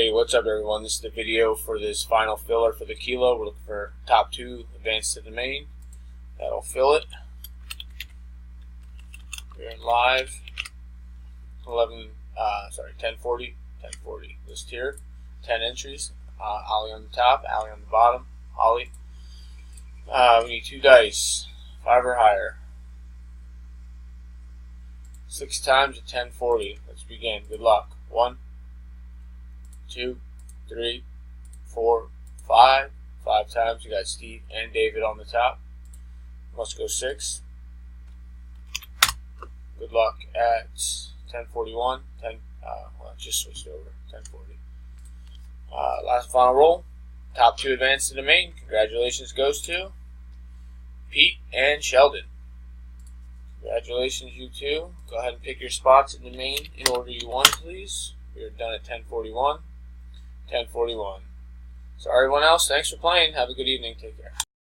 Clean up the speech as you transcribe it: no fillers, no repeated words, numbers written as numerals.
Hey, what's up everyone? This is the video for this final filler for the kilo. We're looking for top 2 advance to the main. That'll fill it. We're in live. 1040 list here. 10 entries. Ollie on the top, Ollie on the bottom. Ollie. We need 2 dice, 5 or higher. 6 times at 1040. Let's begin. Good luck. 1, 2, 3, 4, 5. 5 times. You got Steve and David on the top. Must go 6. Good luck at 1041. Well, I just switched over. 1040. Last final roll. Top 2 advance to the main. Congratulations goes to Pete and Sheldon. Congratulations, you two. Go ahead and pick your spots in the main in order you want, please. We are done at 1041. 1041. So everyone else, thanks for playing. Have a good evening. Take care.